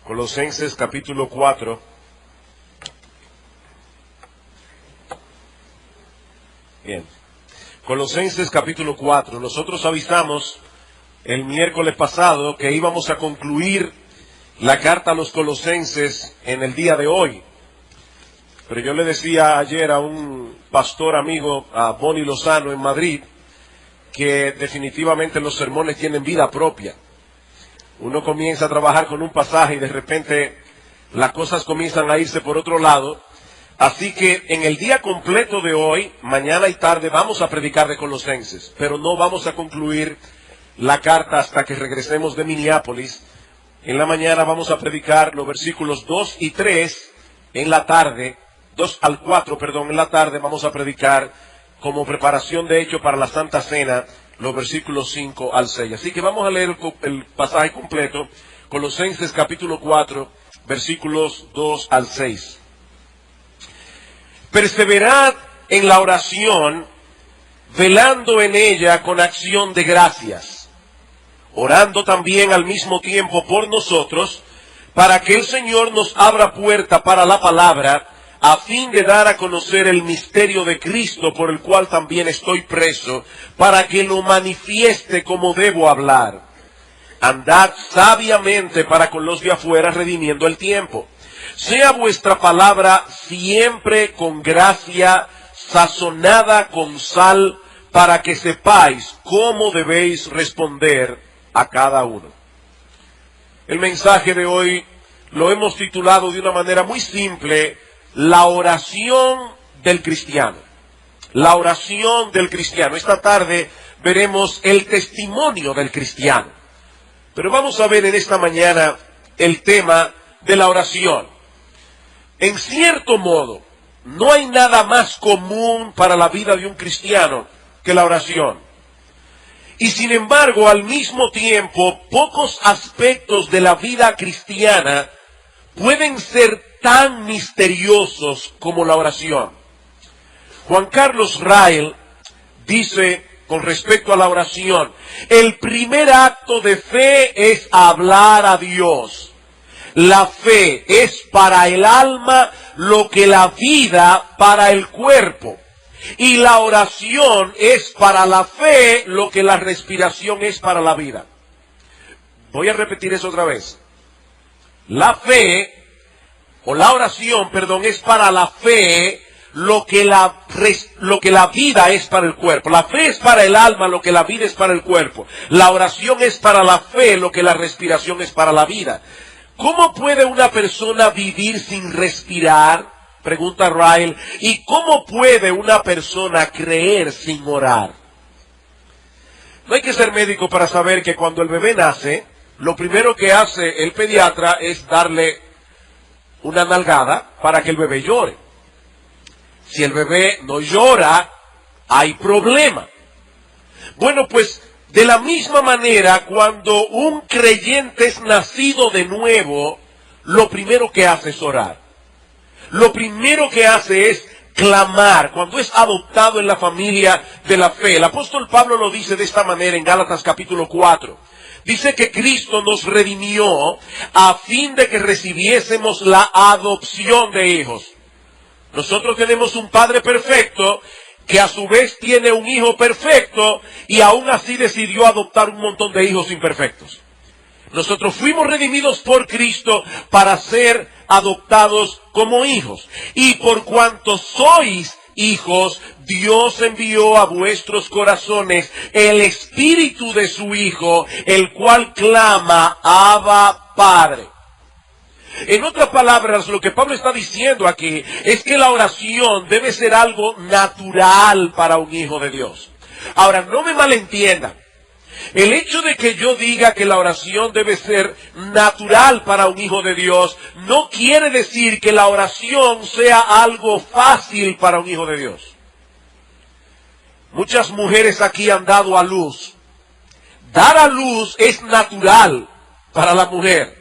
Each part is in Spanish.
Colosenses capítulo 4. Bien. Colosenses capítulo 4. Nosotros avisamos el miércoles pasado que íbamos a concluir la carta a los Colosenses en el día de hoy. Pero yo le decía ayer a un pastor amigo, a Boni Lozano en Madrid, que definitivamente los sermones tienen vida propia. Uno comienza a trabajar con un pasaje y de repente las cosas comienzan a irse por otro lado. Así que en el día completo de hoy, mañana y tarde, vamos a predicar de Colosenses, pero no vamos a concluir la carta hasta que regresemos de Minneapolis. En la mañana vamos a predicar los versículos 2 y 3, en la tarde, 2 al 4, en la tarde vamos a predicar como preparación de hecho para la Santa Cena, los versículos 5 al 6. Así que vamos a leer el pasaje completo, Colosenses capítulo 4, versículos 2 al 6. Perseverad en la oración, velando en ella con acción de gracias, orando también al mismo tiempo por nosotros, para que el Señor nos abra puerta para la palabra, a fin de dar a conocer el misterio de Cristo, por el cual también estoy preso, para que lo manifieste como debo hablar. Andad sabiamente para con los de afuera, redimiendo el tiempo. Sea vuestra palabra siempre con gracia, sazonada con sal, para que sepáis cómo debéis responder a cada uno. El mensaje de hoy lo hemos titulado de una manera muy simple: la oración del cristiano. La oración del cristiano. Esta tarde veremos el testimonio del cristiano. Pero vamos a ver en esta mañana el tema de la oración. En cierto modo, no hay nada más común para la vida de un cristiano que la oración. Y sin embargo, al mismo tiempo, pocos aspectos de la vida cristiana pueden ser tan misteriosos como la oración. Juan Carlos Rael dice con respecto a la oración: el primer acto de fe es hablar a Dios. La fe es para el alma lo que la vida para el cuerpo. Y la oración es para la fe lo que la respiración es para la vida. Voy a repetir eso otra vez. La fe, o la oración, es para la fe lo que la vida es para el cuerpo. La fe es para el alma lo que la vida es para el cuerpo. La oración es para la fe lo que la respiración es para la vida. ¿Cómo puede una persona vivir sin respirar?, pregunta Rael. ¿Y cómo puede una persona creer sin orar? No hay que ser médico para saber que cuando el bebé nace, lo primero que hace el pediatra es darle una nalgada para que el bebé llore. Si el bebé no llora, hay problema. Bueno, pues de la misma manera, cuando un creyente es nacido de nuevo, lo primero que hace es orar. Lo primero que hace es clamar cuando es adoptado en la familia de la fe. El apóstol Pablo lo dice de esta manera en Gálatas capítulo 4. Dice que Cristo nos redimió a fin de que recibiésemos la adopción de hijos. Nosotros tenemos un Padre perfecto que a su vez tiene un Hijo perfecto y aún así decidió adoptar un montón de hijos imperfectos. Nosotros fuimos redimidos por Cristo para ser adoptados como hijos. Y por cuanto sois hijos, Dios envió a vuestros corazones el Espíritu de su Hijo, el cual clama: Abba, Padre. En otras palabras, lo que Pablo está diciendo aquí es que la oración debe ser algo natural para un hijo de Dios. Ahora, no me malentiendan. El hecho de que yo diga que la oración debe ser natural para un hijo de Dios no quiere decir que la oración sea algo fácil para un hijo de Dios. Muchas mujeres aquí han dado a luz. Dar a luz es natural para la mujer.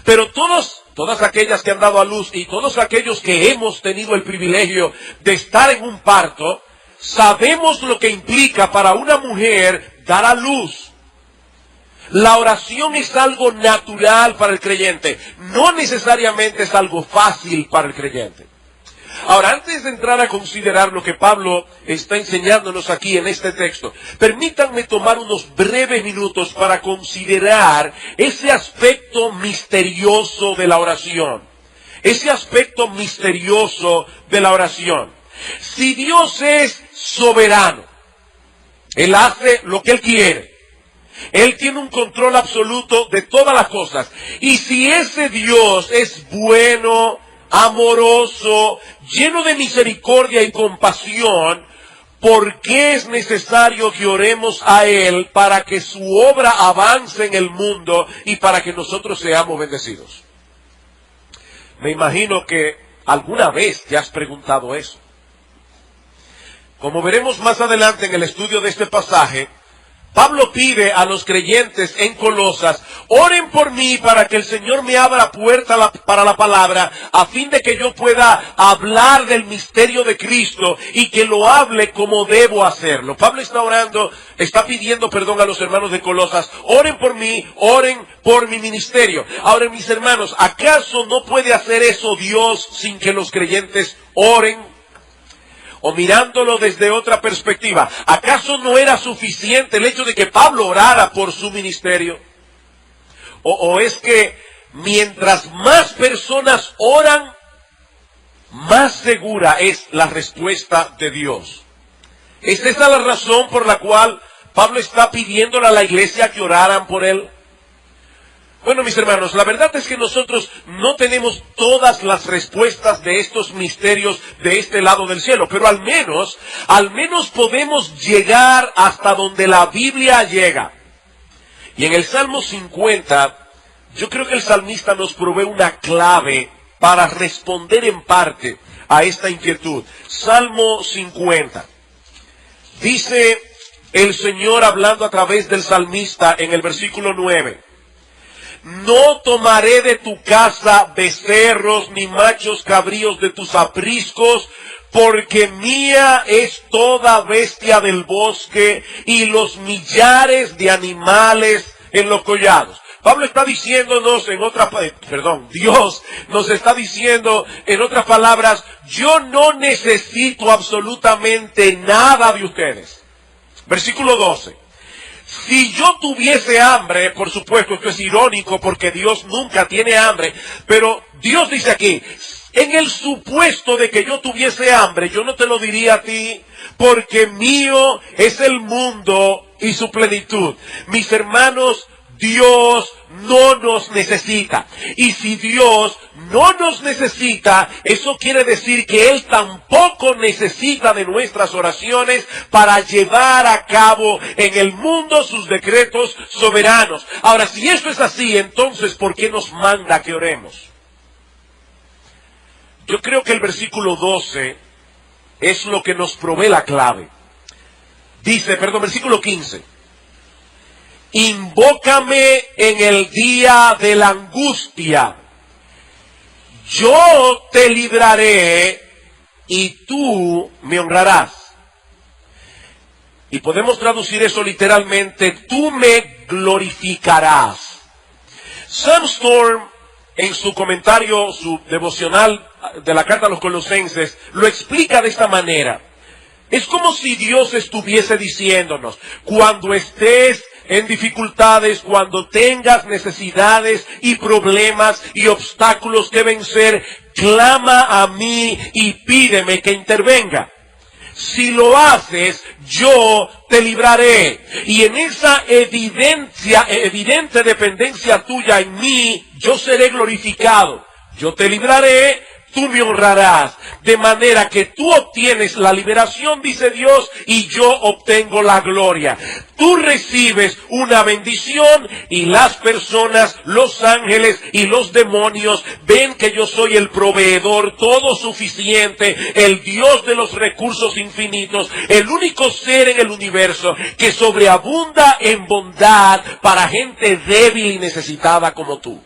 Pero todas aquellas que han dado a luz y todos aquellos que hemos tenido el privilegio de estar en un parto, sabemos lo que implica para una mujer dar a luz. La oración es algo natural para el creyente, no necesariamente es algo fácil para el creyente. Ahora, antes de entrar a considerar lo que Pablo está enseñándonos aquí en este texto, permítanme tomar unos breves minutos para considerar ese aspecto misterioso de la oración. Ese aspecto misterioso de la oración. Si Dios es soberano, Él hace lo que Él quiere. Él tiene un control absoluto de todas las cosas. Y si ese Dios es bueno, amoroso, lleno de misericordia y compasión, ¿por qué es necesario que oremos a Él para que su obra avance en el mundo y para que nosotros seamos bendecidos? Me imagino que alguna vez te has preguntado eso. Como veremos más adelante en el estudio de este pasaje, Pablo pide a los creyentes en Colosas: oren por mí para que el Señor me abra puerta para la palabra, a fin de que yo pueda hablar del misterio de Cristo y que lo hable como debo hacerlo. Pablo está pidiendo perdón a los hermanos de Colosas: oren por mí, oren por mi ministerio. Ahora, mis hermanos, ¿acaso no puede hacer eso Dios sin que los creyentes oren? O mirándolo desde otra perspectiva, ¿acaso no era suficiente el hecho de que Pablo orara por su ministerio? ¿O es que mientras más personas oran, más segura es la respuesta de Dios? ¿Es esa la razón por la cual Pablo está pidiéndole a la iglesia que oraran por él? Bueno, mis hermanos, la verdad es que nosotros no tenemos todas las respuestas de estos misterios de este lado del cielo, pero al menos podemos llegar hasta donde la Biblia llega. Y en el Salmo 50, yo creo que el salmista nos provee una clave para responder en parte a esta inquietud. Salmo 50. Dice el Señor hablando a través del salmista en el versículo 9. No tomaré de tu casa becerros ni machos cabríos de tus apriscos, porque mía es toda bestia del bosque y los millares de animales en los collados. Pablo está diciéndonos Dios nos está diciendo en otras palabras: yo no necesito absolutamente nada de ustedes. Versículo 12. Si yo tuviese hambre, por supuesto, esto es irónico porque Dios nunca tiene hambre, pero Dios dice aquí: en el supuesto de que yo tuviese hambre, yo no te lo diría a ti, porque mío es el mundo y su plenitud. Mis hermanos, Dios no nos necesita. Y si Dios no nos necesita, eso quiere decir que Él tampoco necesita de nuestras oraciones para llevar a cabo en el mundo sus decretos soberanos. Ahora, si esto es así, entonces, ¿por qué nos manda que oremos? Yo creo que el versículo 12 es lo que nos provee la clave. Versículo 15. Invócame en el día de la angustia. Yo te libraré y tú me honrarás. Y podemos traducir eso literalmente: tú me glorificarás. Sam Storm, en su comentario, su devocional de la carta a los Colosenses, lo explica de esta manera. Es como si Dios estuviese diciéndonos: cuando estés en dificultades, cuando tengas necesidades y problemas y obstáculos que vencer, clama a mí y pídeme que intervenga. Si lo haces, yo te libraré. Y en esa evidente dependencia tuya en mí, yo seré glorificado. Yo te libraré, tú me honrarás, de manera que tú obtienes la liberación, dice Dios, y yo obtengo la gloria. Tú recibes una bendición y las personas, los ángeles y los demonios ven que yo soy el proveedor todo suficiente, el Dios de los recursos infinitos, el único ser en el universo que sobreabunda en bondad para gente débil y necesitada como tú.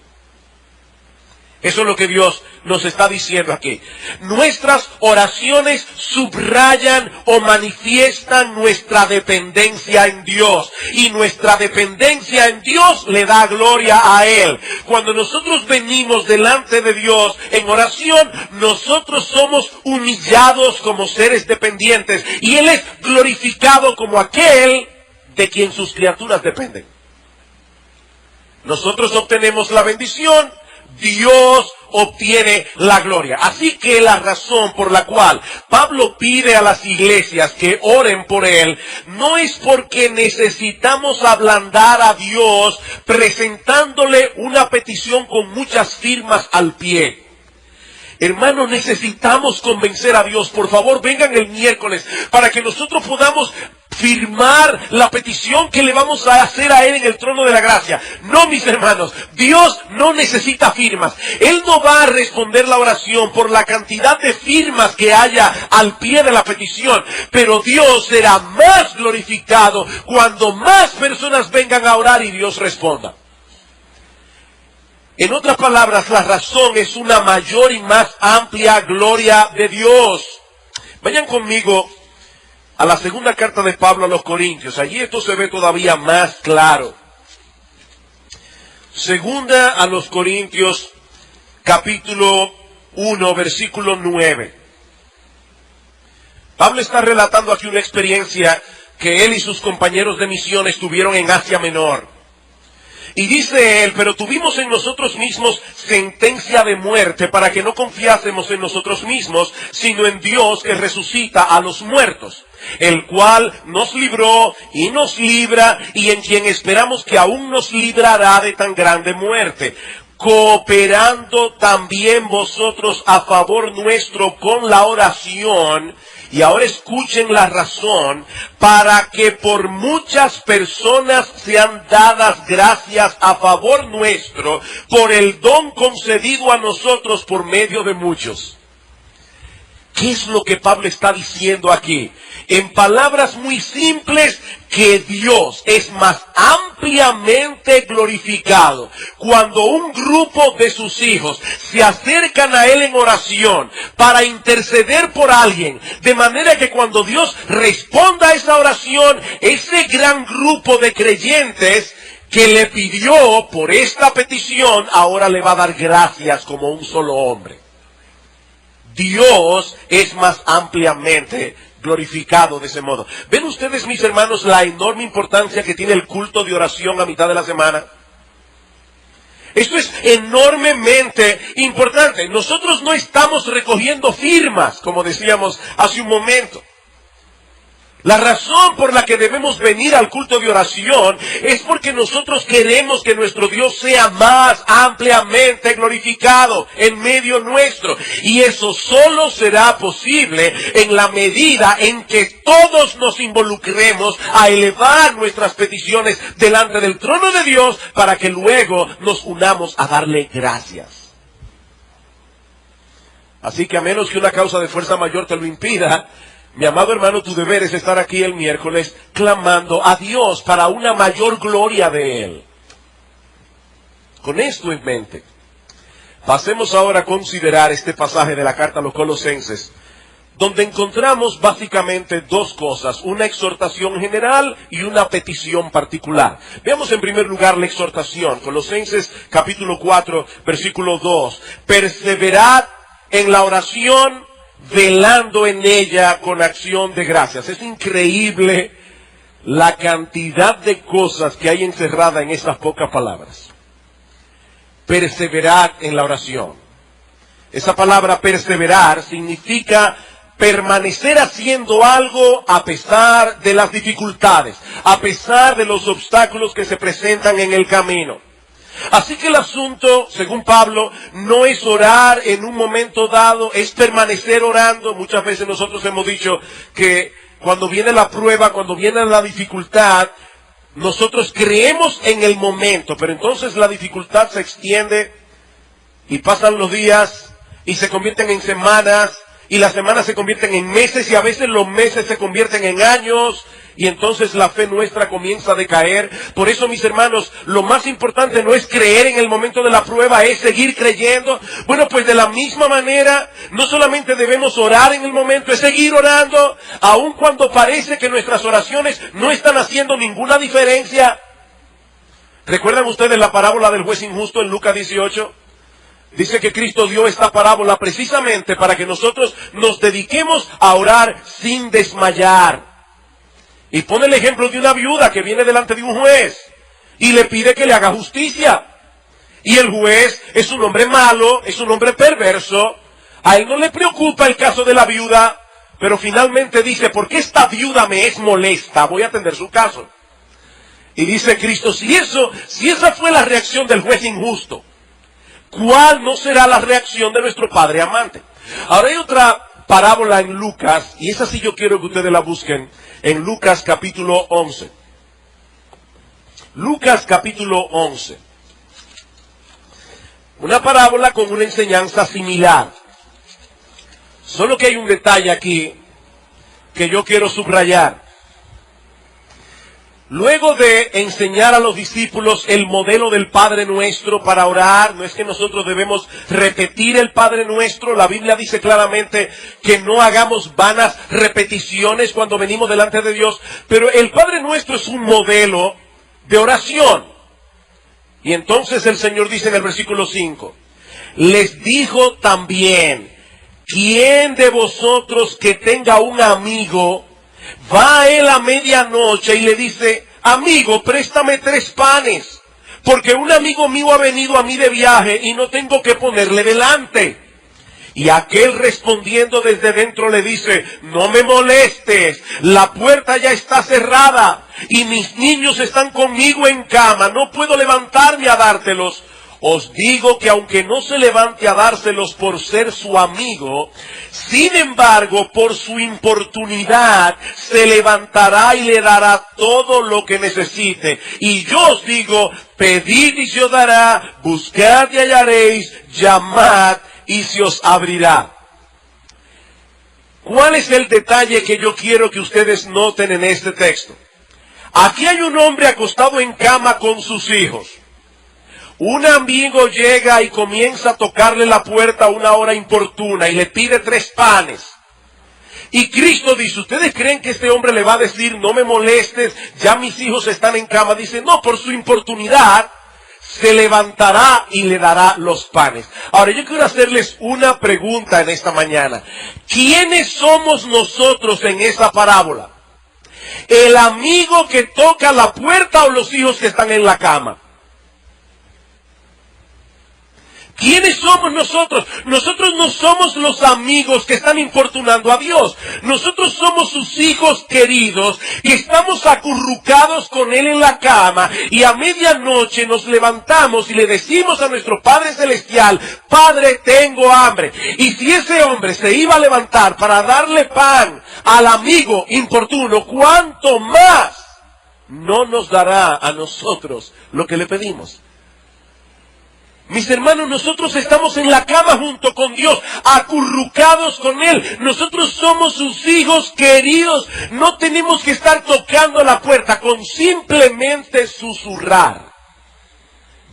Eso es lo que Dios nos está diciendo aquí. Nuestras oraciones subrayan o manifiestan nuestra dependencia en Dios. Y nuestra dependencia en Dios le da gloria a Él. Cuando nosotros venimos delante de Dios en oración, nosotros somos humillados como seres dependientes. Y Él es glorificado como aquel de quien sus criaturas dependen. Nosotros obtenemos la bendición, Dios obtiene la gloria. Así que la razón por la cual Pablo pide a las iglesias que oren por él, no es porque necesitamos ablandar a Dios presentándole una petición con muchas firmas al pie. Hermano, necesitamos convencer a Dios. Por favor, vengan el miércoles para que nosotros podamos firmar la petición que le vamos a hacer a Él en el trono de la gracia. No, mis hermanos, Dios no necesita firmas. Él no va a responder la oración por la cantidad de firmas que haya al pie de la petición, pero Dios será más glorificado cuando más personas vengan a orar y Dios responda. En otras palabras, la razón es una mayor y más amplia gloria de Dios. Vayan conmigo a la segunda carta de Pablo a los Corintios. Allí esto se ve todavía más claro. Segunda a los Corintios, capítulo 1, versículo 9. Pablo está relatando aquí una experiencia que él y sus compañeros de misiones tuvieron en Asia Menor. Y dice él, pero tuvimos en nosotros mismos sentencia de muerte para que no confiásemos en nosotros mismos, sino en Dios que resucita a los muertos, el cual nos libró y nos libra y en quien esperamos que aún nos librará de tan grande muerte, cooperando también vosotros a favor nuestro con la oración. Y ahora escuchen la razón, para que por muchas personas sean dadas gracias a favor nuestro por el don concedido a nosotros por medio de muchos. ¿Qué es lo que Pablo está diciendo aquí? En palabras muy simples, que Dios es más ampliamente glorificado cuando un grupo de sus hijos se acercan a Él en oración para interceder por alguien, de manera que cuando Dios responda a esa oración, ese gran grupo de creyentes que le pidió por esta petición, ahora le va a dar gracias como un solo hombre. Dios es más ampliamente glorificado de ese modo. ¿Ven ustedes, mis hermanos, la enorme importancia que tiene el culto de oración a mitad de la semana? Esto es enormemente importante. Nosotros no estamos recogiendo firmas, como decíamos hace un momento. La razón por la que debemos venir al culto de oración es porque nosotros queremos que nuestro Dios sea más ampliamente glorificado en medio nuestro. Y eso solo será posible en la medida en que todos nos involucremos a elevar nuestras peticiones delante del trono de Dios para que luego nos unamos a darle gracias. Así que a menos que una causa de fuerza mayor te lo impida, mi amado hermano, tu deber es estar aquí el miércoles clamando a Dios para una mayor gloria de Él. Con esto en mente, pasemos ahora a considerar este pasaje de la carta a los Colosenses, donde encontramos básicamente dos cosas, una exhortación general y una petición particular. Veamos en primer lugar la exhortación, Colosenses capítulo 4, versículo 2. Perseverad en la oración, velando en ella con acción de gracias. Es increíble la cantidad de cosas que hay encerrada en esas pocas palabras. Perseverad en la oración. Esa palabra perseverar significa permanecer haciendo algo a pesar de las dificultades, a pesar de los obstáculos que se presentan en el camino. Así que el asunto, según Pablo, no es orar en un momento dado, es permanecer orando. Muchas veces nosotros hemos dicho que cuando viene la prueba, cuando viene la dificultad, nosotros creemos en el momento, pero entonces la dificultad se extiende y pasan los días y se convierten en semanas y las semanas se convierten en meses y a veces los meses se convierten en años y entonces la fe nuestra comienza a decaer. Por eso, mis hermanos, lo más importante no es creer en el momento de la prueba, es seguir creyendo. Bueno, pues de la misma manera, no solamente debemos orar en el momento, es seguir orando, aun cuando parece que nuestras oraciones no están haciendo ninguna diferencia. ¿Recuerdan ustedes la parábola del juez injusto en Lucas 18? Dice que Cristo dio esta parábola precisamente para que nosotros nos dediquemos a orar sin desmayar. Y pone el ejemplo de una viuda que viene delante de un juez y le pide que le haga justicia. Y el juez es un hombre malo, es un hombre perverso. A él no le preocupa el caso de la viuda, pero finalmente dice, ¿por qué esta viuda me es molesta? Voy a atender su caso. Y dice Cristo, si esa fue la reacción del juez injusto, ¿cuál no será la reacción de nuestro Padre amante? Ahora hay otra parábola en Lucas, y esa sí yo quiero que ustedes la busquen, en Lucas capítulo 11. Lucas capítulo 11. Una parábola con una enseñanza similar. Solo que hay un detalle aquí que yo quiero subrayar. Luego de enseñar a los discípulos el modelo del Padre Nuestro para orar, no es que nosotros debemos repetir el Padre Nuestro, la Biblia dice claramente que no hagamos vanas repeticiones cuando venimos delante de Dios, pero el Padre Nuestro es un modelo de oración. Y entonces el Señor dice en el versículo 5, les dijo también, ¿quién de vosotros que tenga un amigo va a él a medianoche y le dice, amigo, préstame 3 panes, porque un amigo mío ha venido a mí de viaje y no tengo que ponerle delante? Y aquel respondiendo desde dentro le dice, no me molestes, la puerta ya está cerrada y mis niños están conmigo en cama, no puedo levantarme a dártelos. Os digo que aunque no se levante a dárselos por ser su amigo, sin embargo, por su importunidad, se levantará y le dará todo lo que necesite. Y yo os digo, pedid y se os dará, buscad y hallaréis, llamad y se os abrirá. ¿Cuál es el detalle que yo quiero que ustedes noten en este texto? Aquí hay un hombre acostado en cama con sus hijos. Un amigo llega y comienza a tocarle la puerta a una hora importuna y le pide 3 panes. Y Cristo dice, ¿ustedes creen que este hombre le va a decir, no me molestes, ya mis hijos están en cama? Dice, no, por su importunidad se levantará y le dará los panes. Ahora yo quiero hacerles una pregunta en esta mañana. ¿Quiénes somos nosotros en esa parábola? ¿El amigo que toca la puerta o los hijos que están en la cama? ¿Quiénes somos nosotros? Nosotros no somos los amigos que están importunando a Dios. Nosotros somos sus hijos queridos, que estamos acurrucados con Él en la cama, y a medianoche nos levantamos y le decimos a nuestro Padre Celestial, Padre, tengo hambre. Y si ese hombre se iba a levantar para darle pan al amigo importuno, ¿cuánto más no nos dará a nosotros lo que le pedimos? Mis hermanos, nosotros estamos en la cama junto con Dios, acurrucados con Él. Nosotros somos sus hijos queridos. No tenemos que estar tocando la puerta, con simplemente susurrar.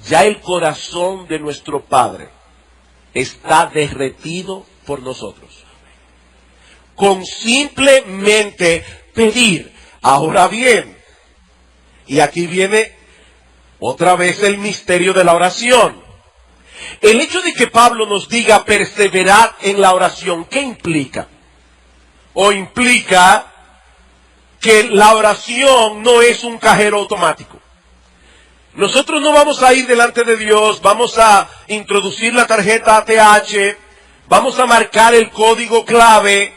Ya el corazón de nuestro Padre está derretido por nosotros. Con simplemente pedir. Ahora bien, y aquí viene otra vez el misterio de la oración. El hecho de que Pablo nos diga perseverad en la oración, ¿qué implica? O implica que la oración no es un cajero automático. Nosotros no vamos a ir delante de Dios, vamos a introducir la tarjeta ATH, vamos a marcar el código clave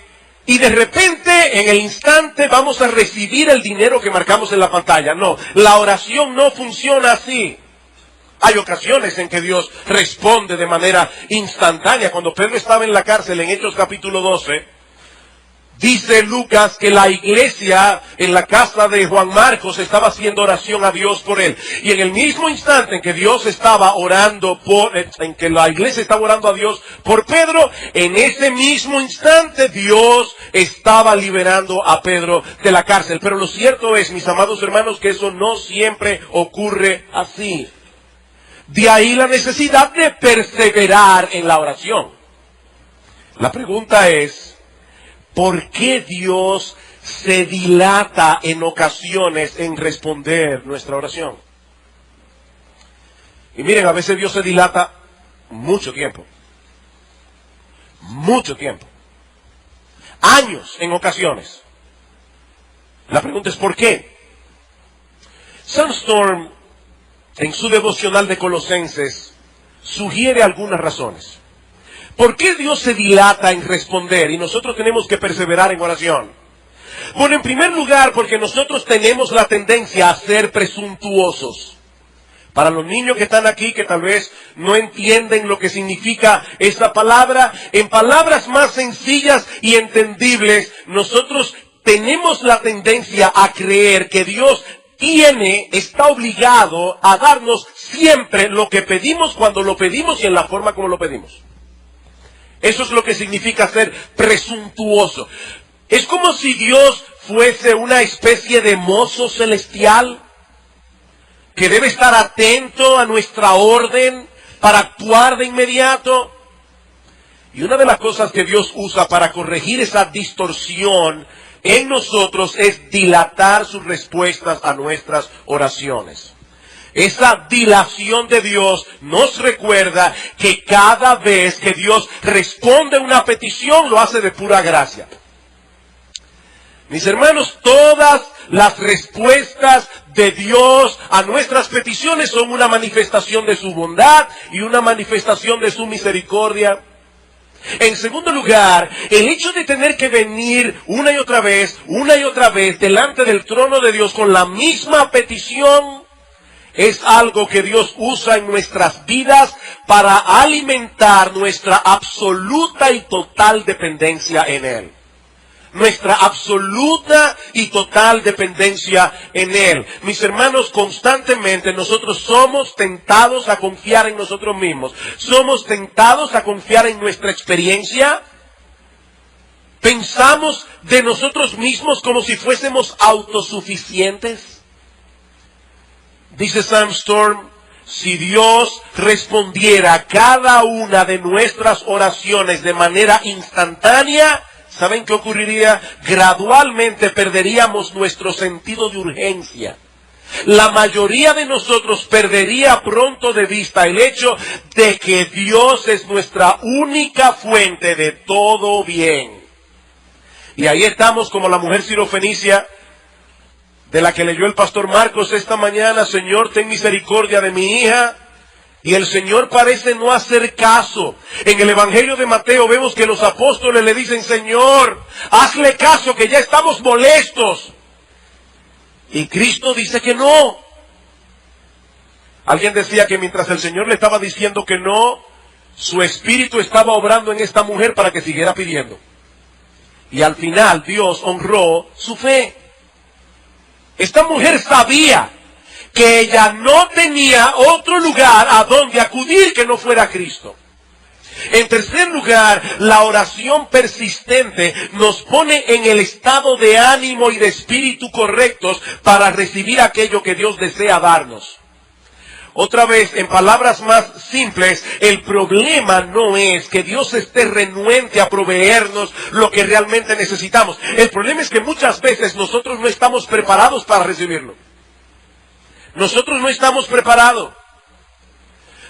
y de repente, en el instante, vamos a recibir el dinero que marcamos en la pantalla. No, la oración no funciona así. Hay ocasiones en que Dios responde de manera instantánea. Cuando Pedro estaba en la cárcel, en Hechos capítulo 12, Dice Lucas que la iglesia en la casa de Juan Marcos estaba haciendo oración a Dios por él. Y en el mismo instante en que Dios estaba orando en que la iglesia estaba orando a Dios por Pedro, en ese mismo instante Dios estaba liberando a Pedro de la cárcel. Pero lo cierto es, mis amados hermanos, que eso no siempre ocurre así. De ahí la necesidad de perseverar en la oración. La pregunta es, ¿por qué Dios se dilata en ocasiones en responder nuestra oración? Y miren, a veces Dios se dilata mucho tiempo. Mucho tiempo. Años en ocasiones. La pregunta es ¿por qué? Sandstorm, en su devocional de Colosenses, sugiere algunas razones. ¿Por qué Dios se dilata en responder y nosotros tenemos que perseverar en oración? Bueno, en primer lugar, porque nosotros tenemos la tendencia a ser presuntuosos. Para los niños que están aquí, que tal vez no entienden lo que significa esa palabra, en palabras más sencillas y entendibles, nosotros tenemos la tendencia a creer que Dios está obligado a darnos siempre lo que pedimos cuando lo pedimos y en la forma como lo pedimos. Eso es lo que significa ser presuntuoso. Es como si Dios fuese una especie de mozo celestial que debe estar atento a nuestra orden para actuar de inmediato. Y una de las cosas que Dios usa para corregir esa distorsión en nosotros es dilatar sus respuestas a nuestras oraciones. Esa dilación de Dios nos recuerda que cada vez que Dios responde a una petición, lo hace de pura gracia. Mis hermanos, todas las respuestas de Dios a nuestras peticiones son una manifestación de su bondad y una manifestación de su misericordia. En segundo lugar, el hecho de tener que venir una y otra vez delante del trono de Dios con la misma petición, es algo que Dios usa en nuestras vidas para alimentar nuestra absoluta y total dependencia en Él. Nuestra absoluta y total dependencia en Él. Mis hermanos, constantemente nosotros somos tentados a confiar en nosotros mismos. Somos tentados a confiar en nuestra experiencia. Pensamos de nosotros mismos como si fuésemos autosuficientes. Dice Sandstorm, si Dios respondiera a cada una de nuestras oraciones de manera instantánea, ¿saben qué ocurriría? Gradualmente perderíamos nuestro sentido de urgencia. La mayoría de nosotros perdería pronto de vista el hecho de que Dios es nuestra única fuente de todo bien. Y ahí estamos como la mujer sirofenicia, de la que leyó el pastor Marcos esta mañana. Señor, ten misericordia de mi hija. Y el Señor parece no hacer caso. En el Evangelio de Mateo vemos que los apóstoles le dicen, Señor, hazle caso que ya estamos molestos. Y Cristo dice que no. Alguien decía que mientras el Señor le estaba diciendo que no, su espíritu estaba obrando en esta mujer para que siguiera pidiendo. Y al final Dios honró su fe. Esta mujer sabía que ella no tenía otro lugar a donde acudir que no fuera Cristo. En tercer lugar, la oración persistente nos pone en el estado de ánimo y de espíritu correctos para recibir aquello que Dios desea darnos. Otra vez, en palabras más simples, el problema no es que Dios esté renuente a proveernos lo que realmente necesitamos. El problema es que muchas veces nosotros no estamos preparados para recibirlo. Nosotros no estamos preparados.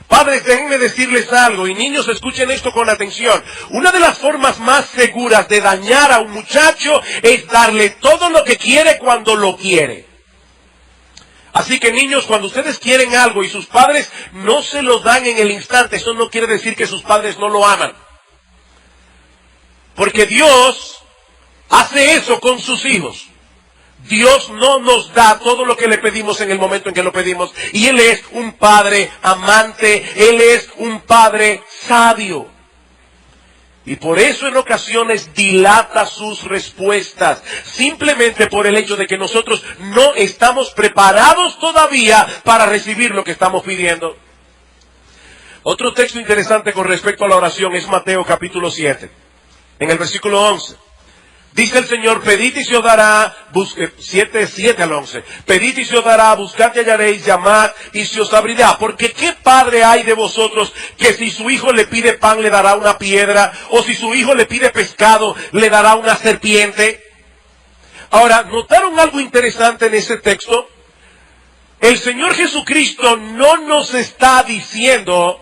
Padres, déjenme decirles algo, y niños, escuchen esto con atención. Una de las formas más seguras de dañar a un muchacho es darle todo lo que quiere cuando lo quiere. Así que niños, cuando ustedes quieren algo y sus padres no se lo dan en el instante, eso no quiere decir que sus padres no lo aman. Porque Dios hace eso con sus hijos. Dios no nos da todo lo que le pedimos en el momento en que lo pedimos. Y Él es un Padre amante, Él es un Padre sabio. Y por eso en ocasiones dilata sus respuestas, simplemente por el hecho de que nosotros no estamos preparados todavía para recibir lo que estamos pidiendo. Otro texto interesante con respecto a la oración es Mateo capítulo 7, en el versículo 11. Dice el Señor, pedid y se os dará, 7 al 11, pedid y se os dará, buscad y hallaréis, llamad y se os abrirá. Porque ¿qué padre hay de vosotros que si su hijo le pide pan le dará una piedra? O si su hijo le pide pescado le dará una serpiente. Ahora, ¿notaron algo interesante en ese texto? El Señor Jesucristo no nos está diciendo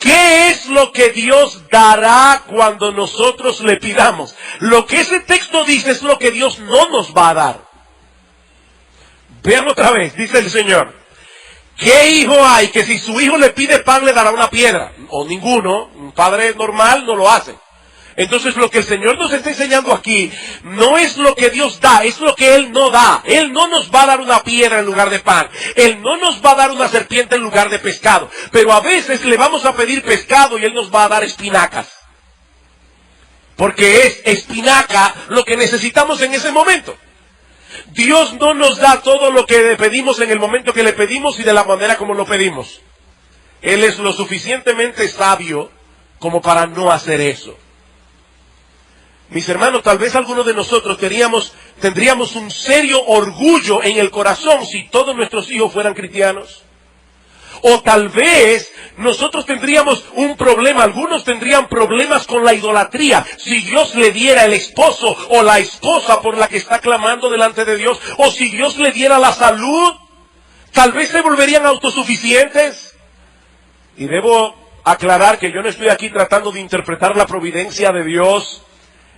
¿qué es lo que Dios dará cuando nosotros le pidamos? Lo que ese texto dice es lo que Dios no nos va a dar. Vean otra vez, dice el Señor. ¿Qué hijo hay que si su hijo le pide pan le dará una piedra? O ninguno, un padre normal no lo hace. Entonces lo que el Señor nos está enseñando aquí no es lo que Dios da, es lo que Él no da. Él no nos va a dar una piedra en lugar de pan. Él no nos va a dar una serpiente en lugar de pescado. Pero a veces le vamos a pedir pescado y Él nos va a dar espinacas. Porque es espinaca lo que necesitamos en ese momento. Dios no nos da todo lo que le pedimos en el momento que le pedimos y de la manera como lo pedimos. Él es lo suficientemente sabio como para no hacer eso. Mis hermanos, tal vez algunos de nosotros tendríamos un serio orgullo en el corazón si todos nuestros hijos fueran cristianos. O tal vez nosotros tendríamos un problema, algunos tendrían problemas con la idolatría. Si Dios le diera el esposo o la esposa por la que está clamando delante de Dios, o si Dios le diera la salud, tal vez se volverían autosuficientes. Y debo aclarar que yo no estoy aquí tratando de interpretar la providencia de Dios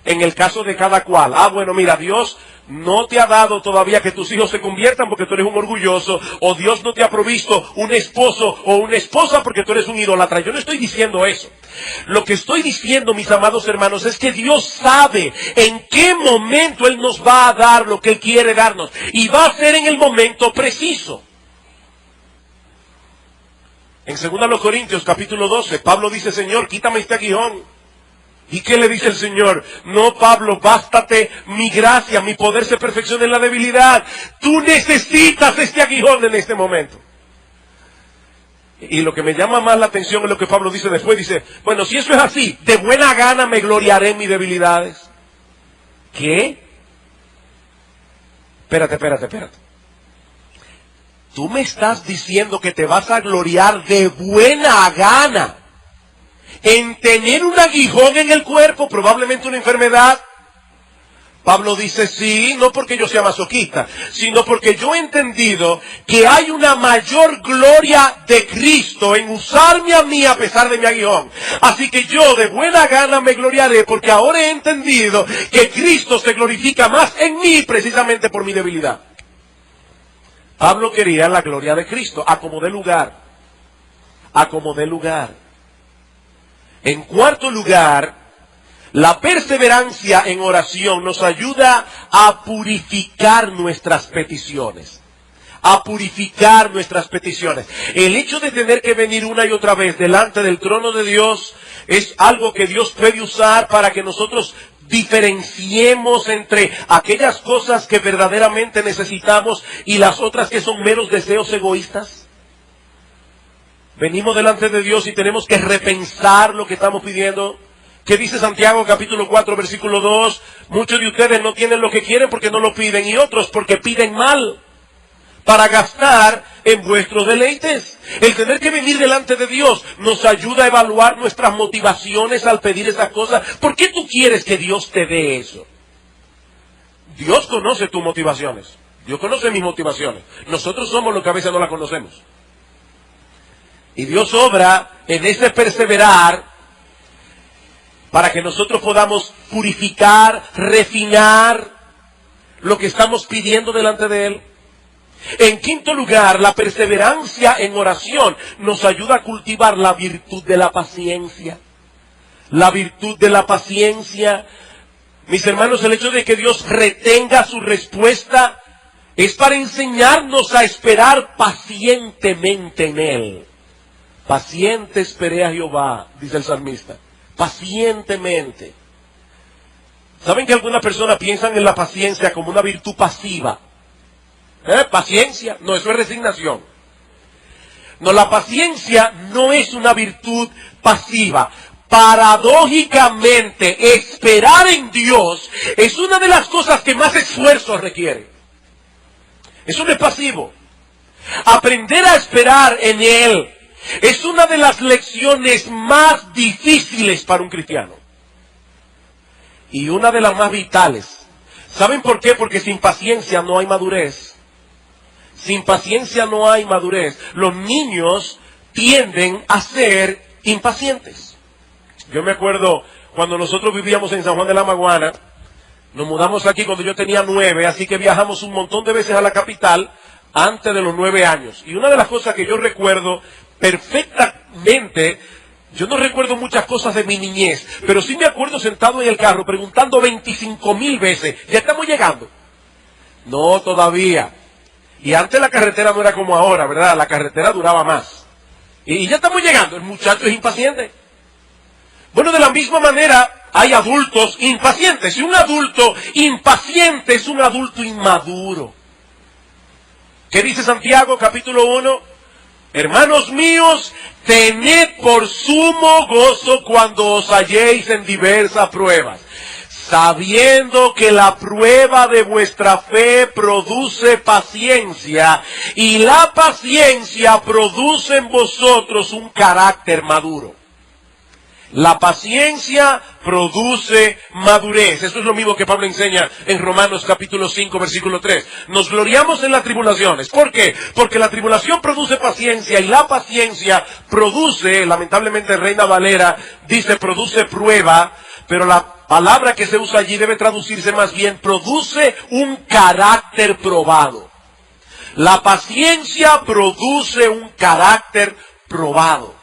en el caso de cada cual. Bueno, mira, Dios no te ha dado todavía que tus hijos se conviertan porque tú eres un orgulloso, o Dios no te ha provisto un esposo o una esposa porque tú eres un idólatra. Yo no estoy diciendo eso. Lo que estoy diciendo, mis amados hermanos, es que Dios sabe en qué momento Él nos va a dar lo que Él quiere darnos, y va a ser en el momento preciso. En 2 Corintios capítulo 12, Pablo dice, Señor, quítame este aguijón. ¿Y qué le dice el Señor? No, Pablo, bástate mi gracia, mi poder se perfecciona en la debilidad. Tú necesitas este aguijón en este momento. Y lo que me llama más la atención es lo que Pablo dice después. Dice, bueno, si eso es así, de buena gana me gloriaré en mis debilidades. ¿Qué? Espérate. Tú me estás diciendo que te vas a gloriar de buena gana en tener un aguijón en el cuerpo, probablemente una enfermedad. Pablo dice, sí, no porque yo sea masoquista, sino porque yo he entendido que hay una mayor gloria de Cristo en usarme a mí a pesar de mi aguijón. Así que yo de buena gana me gloriaré porque ahora he entendido que Cristo se glorifica más en mí precisamente por mi debilidad. Pablo quería la gloria de Cristo, a como dé lugar. En cuarto lugar, la perseverancia en oración nos ayuda a purificar nuestras peticiones. El hecho de tener que venir una y otra vez delante del trono de Dios es algo que Dios puede usar para que nosotros diferenciemos entre aquellas cosas que verdaderamente necesitamos y las otras que son meros deseos egoístas. Venimos delante de Dios y tenemos que repensar lo que estamos pidiendo. ¿Qué dice Santiago capítulo 4 versículo 2? Muchos de ustedes no tienen lo que quieren porque no lo piden, y otros porque piden mal para gastar en vuestros deleites. El tener que venir delante de Dios nos ayuda a evaluar nuestras motivaciones al pedir esas cosas. ¿Por qué tú quieres que Dios te dé eso? Dios conoce tus motivaciones. Dios conoce mis motivaciones. Nosotros somos los que a veces no las conocemos. Y Dios obra en ese perseverar para que nosotros podamos purificar, refinar lo que estamos pidiendo delante de Él. En quinto lugar, la perseverancia en oración nos ayuda a cultivar la virtud de la paciencia. La virtud de la paciencia. Mis hermanos, el hecho de que Dios retenga su respuesta es para enseñarnos a esperar pacientemente en Él. Paciente esperé a Jehová, dice el salmista. pacientemente. ¿Saben que algunas personas piensan en la paciencia como una virtud pasiva? Paciencia, no, eso es resignación. No, la paciencia no es una virtud pasiva. Paradójicamente, esperar en Dios es una de las cosas que más esfuerzo requiere. Eso no es pasivo. Aprender a esperar en Él es una de las lecciones más difíciles para un cristiano. Y una de las más vitales. ¿Saben por qué? Porque sin paciencia no hay madurez. Sin paciencia no hay madurez. Los niños tienden a ser impacientes. Yo me acuerdo cuando nosotros vivíamos en San Juan de la Maguana, nos mudamos aquí cuando yo tenía 9, así que viajamos un montón de veces a la capital antes de los 9 años. Y una de las cosas que yo recuerdo perfectamente, yo no recuerdo muchas cosas de mi niñez, pero sí me acuerdo sentado en el carro preguntando 25,000 veces, ¿ya estamos llegando? No, todavía. Y antes la carretera no era como ahora, ¿verdad? La carretera duraba más. Y ya estamos llegando, el muchacho es impaciente. Bueno, de la misma manera hay adultos impacientes. Y un adulto impaciente es un adulto inmaduro. ¿Qué dice Santiago capítulo 1? Hermanos míos, tened por sumo gozo cuando os halléis en diversas pruebas, sabiendo que la prueba de vuestra fe produce paciencia, y la paciencia produce en vosotros un carácter maduro. La paciencia produce madurez. Eso es lo mismo que Pablo enseña en Romanos capítulo 5, versículo 3. Nos gloriamos en las tribulaciones. ¿Por qué? Porque la tribulación produce paciencia y la paciencia produce, lamentablemente Reina Valera dice produce prueba, pero la palabra que se usa allí debe traducirse más bien, produce un carácter probado. La paciencia produce un carácter probado.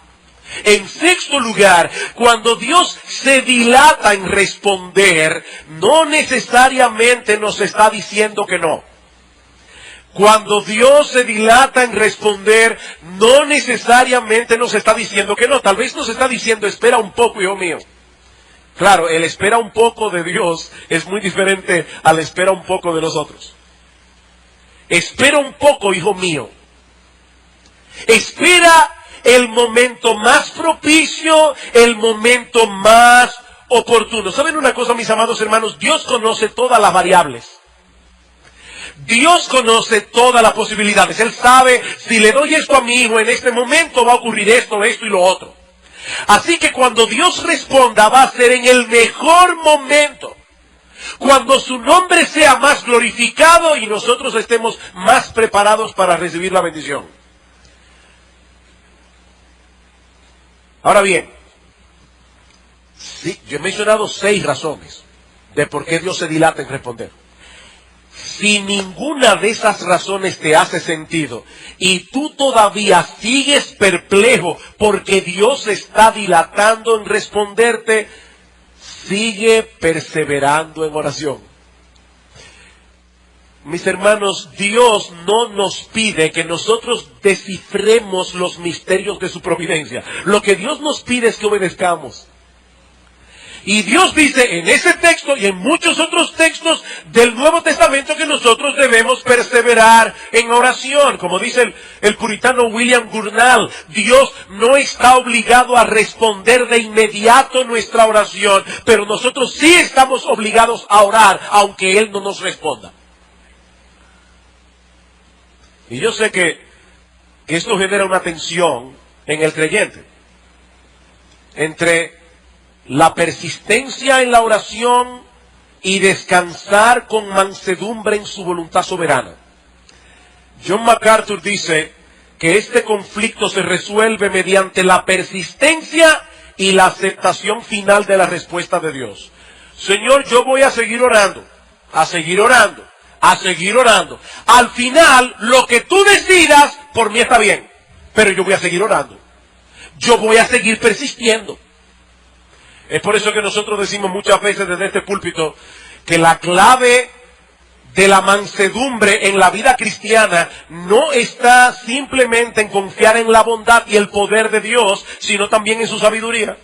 En sexto lugar, cuando Dios se dilata en responder, no necesariamente nos está diciendo que no. Cuando Dios se dilata en responder, no necesariamente nos está diciendo que no. Tal vez nos está diciendo, espera un poco, hijo mío. Claro, el espera un poco de Dios es muy diferente al espera un poco de nosotros. Espera un poco, hijo mío. Espera el momento más propicio, el momento más oportuno. ¿Saben una cosa, mis amados hermanos? Dios conoce todas las variables. Dios conoce todas las posibilidades. Él sabe, si le doy esto a mi hijo, en este momento va a ocurrir esto y lo otro. Así que cuando Dios responda, va a ser en el mejor momento. Cuando su nombre sea más glorificado y nosotros estemos más preparados para recibir la bendición. Ahora bien, sí, yo he mencionado 6 razones de por qué Dios se dilata en responder. Si ninguna de esas razones te hace sentido y tú todavía sigues perplejo porque Dios está dilatando en responderte, sigue perseverando en oración. Mis hermanos, Dios no nos pide que nosotros descifremos los misterios de su providencia. Lo que Dios nos pide es que obedezcamos. Y Dios dice en ese texto y en muchos otros textos del Nuevo Testamento que nosotros debemos perseverar en oración. Como dice el puritano William Gurnall, Dios no está obligado a responder de inmediato nuestra oración, pero nosotros sí estamos obligados a orar, aunque Él no nos responda. Y yo sé que esto genera una tensión en el creyente entre la persistencia en la oración y descansar con mansedumbre en su voluntad soberana. John MacArthur dice que este conflicto se resuelve mediante la persistencia y la aceptación final de la respuesta de Dios. Señor, yo voy a seguir orando, a seguir orando, a seguir orando. Al final, lo que tú decidas, por mí está bien, pero yo voy a seguir orando. Yo voy a seguir persistiendo. Es por eso que nosotros decimos muchas veces desde este púlpito que la clave de la mansedumbre en la vida cristiana no está simplemente en confiar en la bondad y el poder de Dios, sino también en su sabiduría.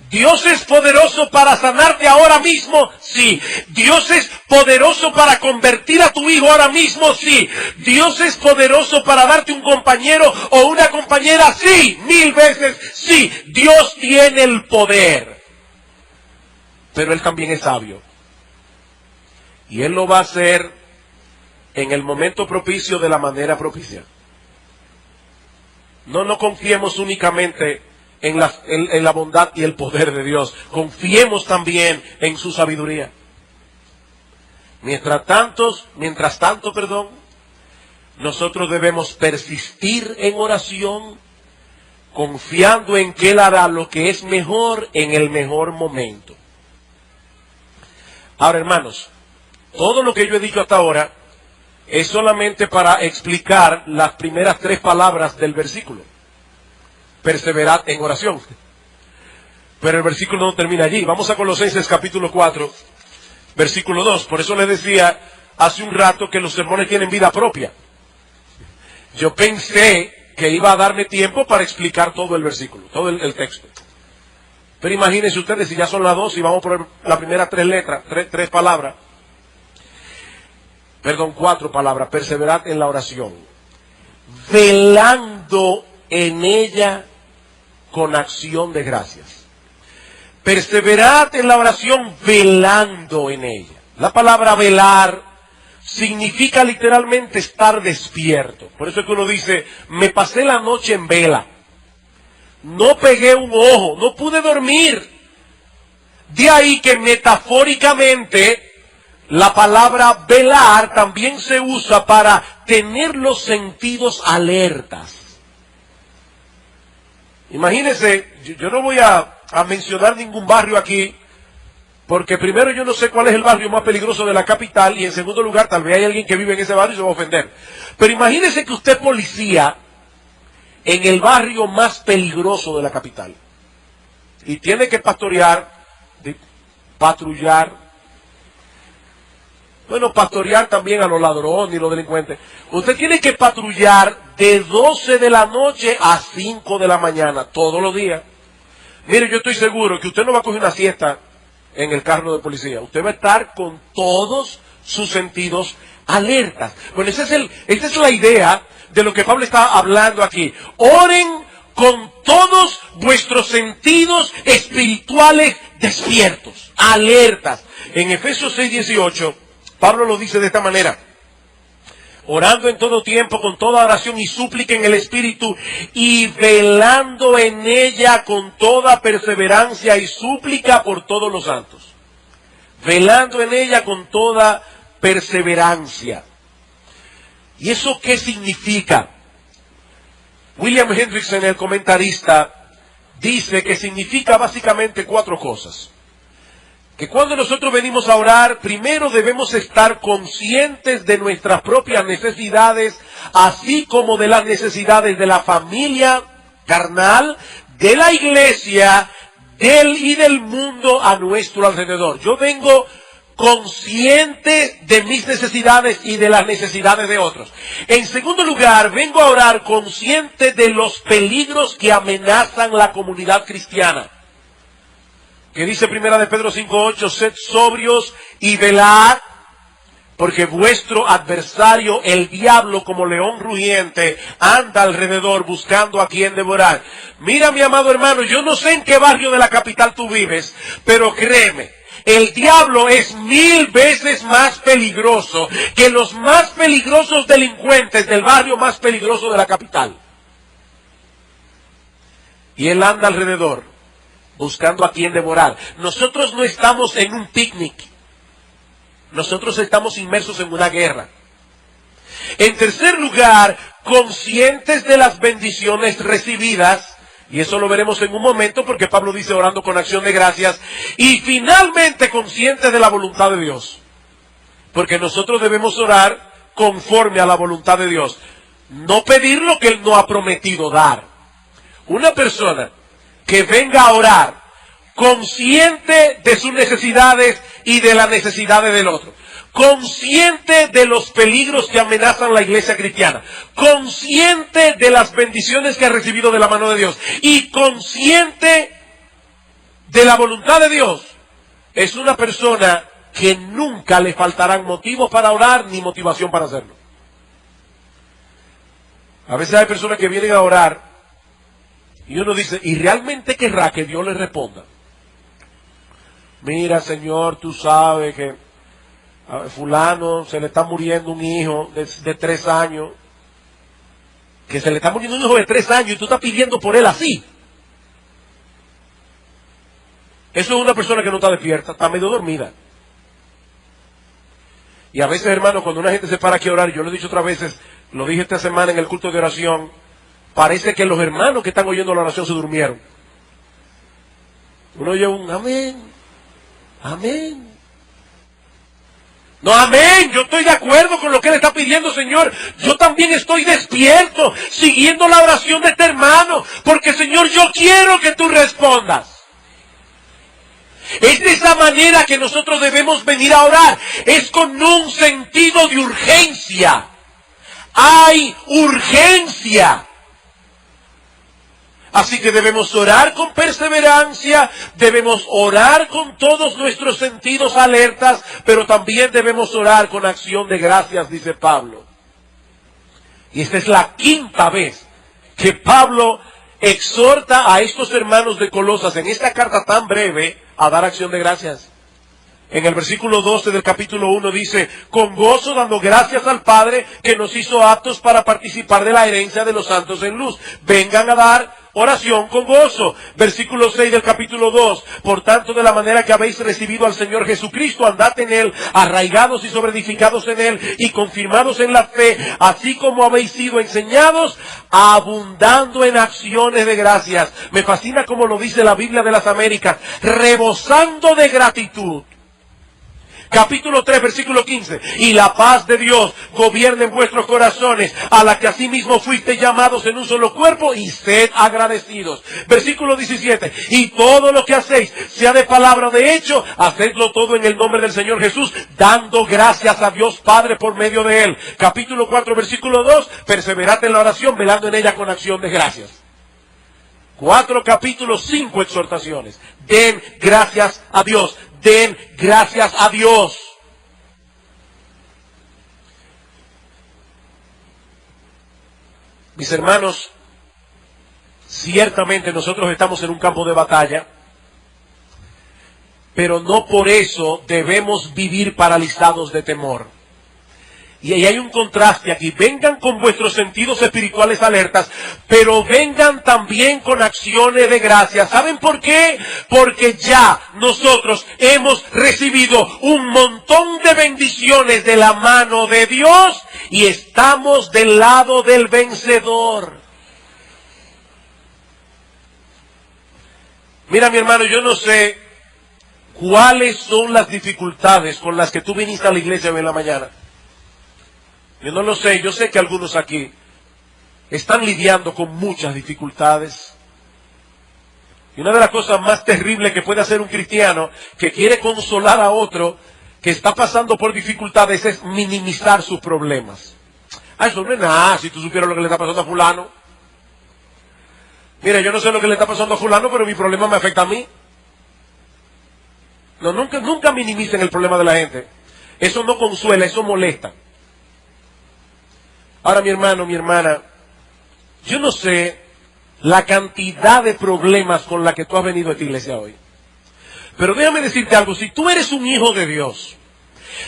Dios es poderoso para sanarte ahora mismo, sí. Dios es poderoso para convertir a tu hijo ahora mismo, sí. Dios es poderoso para darte un compañero o una compañera, sí. 1000 veces, sí. Dios tiene el poder. Pero Él también es sabio. Y Él lo va a hacer en el momento propicio de la manera propicia. No confiemos únicamente en la bondad y el poder de Dios. Confiemos también en su sabiduría. Mientras tanto, nosotros debemos persistir en oración, confiando en que Él hará lo que es mejor en el mejor momento. Ahora, hermanos, todo lo que yo he dicho hasta ahora es solamente para explicar las primeras 3 palabras del versículo. Perseverad en oración. Pero el versículo no termina allí. Vamos a Colosenses capítulo 4, versículo 2. Por eso les decía hace un rato que los sermones tienen vida propia. Yo pensé que iba a darme tiempo para explicar todo el versículo, todo el texto. Pero imagínense ustedes, si ya son las 2 y vamos por la primera 3 letras, 3 palabras. 4 palabras. Perseverad en la oración, velando en ella con acción de gracias. Perseverad en la oración velando en ella. La palabra velar significa literalmente estar despierto. Por eso es que uno dice, me pasé la noche en vela. No pegué un ojo, no pude dormir. De ahí que metafóricamente la palabra velar también se usa para tener los sentidos alertas. Imagínense, yo no voy a mencionar ningún barrio aquí, porque primero yo no sé cuál es el barrio más peligroso de la capital, y en segundo lugar tal vez hay alguien que vive en ese barrio y se va a ofender. Pero imagínense que usted es policía en el barrio más peligroso de la capital, y tiene que patrullar, también a los ladrones y los delincuentes. Usted tiene que patrullar de 12 de la noche a 5 de la mañana, todos los días. Mire, yo estoy seguro que usted no va a coger una siesta en el carro de policía. Usted va a estar con todos sus sentidos alertas. Bueno, esa es la idea de lo que Pablo está hablando aquí. Oren con todos vuestros sentidos espirituales despiertos, alertas. En Efesios 6:18, Pablo lo dice de esta manera: orando en todo tiempo, con toda oración y súplica en el Espíritu, y velando en ella con toda perseverancia y súplica por todos los santos. Velando en ella con toda perseverancia. ¿Y eso qué significa? William Hendrickson, el comentarista, dice que significa básicamente 4 cosas. Que cuando nosotros venimos a orar, primero debemos estar conscientes de nuestras propias necesidades, así como de las necesidades de la familia carnal, de la iglesia, y del mundo a nuestro alrededor. Yo vengo consciente de mis necesidades y de las necesidades de otros. En segundo lugar, vengo a orar consciente de los peligros que amenazan la comunidad cristiana. Que dice primera de Pedro 5:8, sed sobrios y velad, porque vuestro adversario, el diablo, como león rugiente, anda alrededor buscando a quien devorar. Mira, mi amado hermano, yo no sé en qué barrio de la capital tú vives, pero créeme, el diablo es 1000 veces más peligroso que los más peligrosos delincuentes del barrio más peligroso de la capital. Y él anda alrededor buscando a quien devorar. Nosotros no estamos en un picnic. Nosotros estamos inmersos en una guerra. En tercer lugar, conscientes de las bendiciones recibidas, y eso lo veremos en un momento porque Pablo dice orando con acción de gracias, y finalmente conscientes de la voluntad de Dios, porque nosotros debemos orar conforme a la voluntad de Dios, no pedir lo que Él no ha prometido dar. Una persona que venga a orar consciente de sus necesidades y de las necesidades del otro, consciente de los peligros que amenazan la iglesia cristiana, consciente de las bendiciones que ha recibido de la mano de Dios y consciente de la voluntad de Dios es una persona que nunca le faltarán motivos para orar ni motivación para hacerlo. A veces hay personas que vienen a orar y uno dice, ¿y realmente querrá que Dios le responda? Mira, Señor, tú sabes que a fulano se le está muriendo un hijo de 3 años, que se le está muriendo un hijo de 3 años y tú estás pidiendo por él así. Eso es una persona que no está despierta, está medio dormida. Y a veces, hermano, cuando una gente se para aquí a orar, yo lo he dicho otras veces, lo dije esta semana en el culto de oración, parece que los hermanos que están oyendo la oración se durmieron. Uno oye un amén, amén. No, amén, yo estoy de acuerdo con lo que él está pidiendo, Señor. Yo también estoy despierto, siguiendo la oración de este hermano, porque, Señor, yo quiero que tú respondas. Es de esa manera que nosotros debemos venir a orar. Es con un sentido de urgencia. Hay urgencia. Así que debemos orar con perseverancia, debemos orar con todos nuestros sentidos alertas, pero también debemos orar con acción de gracias, dice Pablo. Y esta es la 5ª vez que Pablo exhorta a estos hermanos de Colosas en esta carta tan breve a dar acción de gracias. En el versículo 12 del capítulo 1 dice, con gozo dando gracias al Padre que nos hizo aptos para participar de la herencia de los santos en luz. Vengan a dar oración con gozo. Versículo 6 del capítulo 2, por tanto de la manera que habéis recibido al Señor Jesucristo, andad en Él, arraigados y sobreedificados en Él y confirmados en la fe, así como habéis sido enseñados, abundando en acciones de gracias. Me fascina como lo dice la Biblia de las Américas, rebosando de gratitud. Capítulo 3, versículo 15. Y la paz de Dios gobierne en vuestros corazones, a la que asimismo fuisteis llamados en un solo cuerpo, y sed agradecidos. Versículo 17. Y todo lo que hacéis, sea de palabra o de hecho, hacedlo todo en el nombre del Señor Jesús, dando gracias a Dios Padre por medio de Él. Capítulo 4, versículo 2. Perseverad en la oración, velando en ella con acción de gracias. 4 capítulos, 5 exhortaciones. Den gracias a Dios. Den gracias a Dios. Mis hermanos, ciertamente nosotros estamos en un campo de batalla, pero no por eso debemos vivir paralizados de temor. Y ahí hay un contraste aquí. Vengan con vuestros sentidos espirituales alertas, pero vengan también con acciones de gracia. ¿Saben por qué? Porque ya nosotros hemos recibido un montón de bendiciones de la mano de Dios y estamos del lado del vencedor. Mira, mi hermano, yo no sé cuáles son las dificultades con las que tú viniste a la iglesia hoy en la mañana. Yo no lo sé, yo sé que algunos aquí están lidiando con muchas dificultades. Y una de las cosas más terribles que puede hacer un cristiano que quiere consolar a otro que está pasando por dificultades es minimizar sus problemas. Eso no es nada, si tú supieras lo que le está pasando a fulano. Mira, yo no sé lo que le está pasando a fulano, pero mi problema me afecta a mí. No, nunca minimicen el problema de la gente. Eso no consuela, eso molesta. Ahora, mi hermano, mi hermana, yo no sé la cantidad de problemas con la que tú has venido a esta iglesia hoy. Pero déjame decirte algo, si tú eres un hijo de Dios,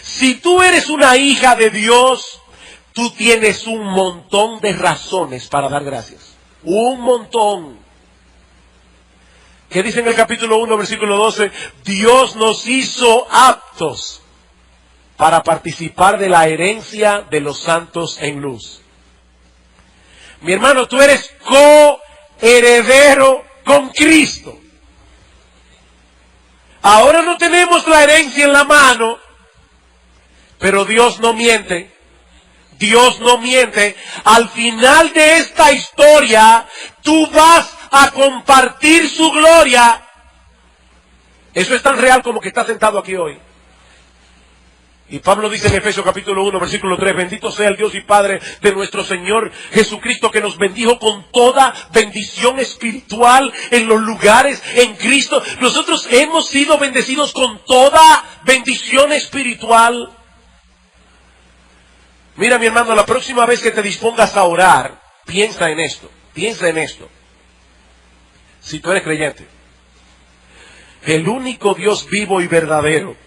si tú eres una hija de Dios, tú tienes un montón de razones para dar gracias. Un montón. ¿Qué dice en el capítulo 1, versículo 12? Dios nos hizo aptos para participar de la herencia de los santos en luz. Mi hermano, tú eres coheredero con Cristo. Ahora no tenemos la herencia en la mano, pero Dios no miente. Dios no miente. Al final de esta historia, tú vas a compartir su gloria. Eso es tan real como que estás sentado aquí hoy. Y Pablo dice en Efesios capítulo 1, versículo 3, bendito sea el Dios y Padre de nuestro Señor Jesucristo, que nos bendijo con toda bendición espiritual en los lugares en Cristo. Nosotros hemos sido bendecidos con toda bendición espiritual. Mira, mi hermano, la próxima vez que te dispongas a orar, piensa en esto. Si tú eres creyente, el único Dios vivo y verdadero,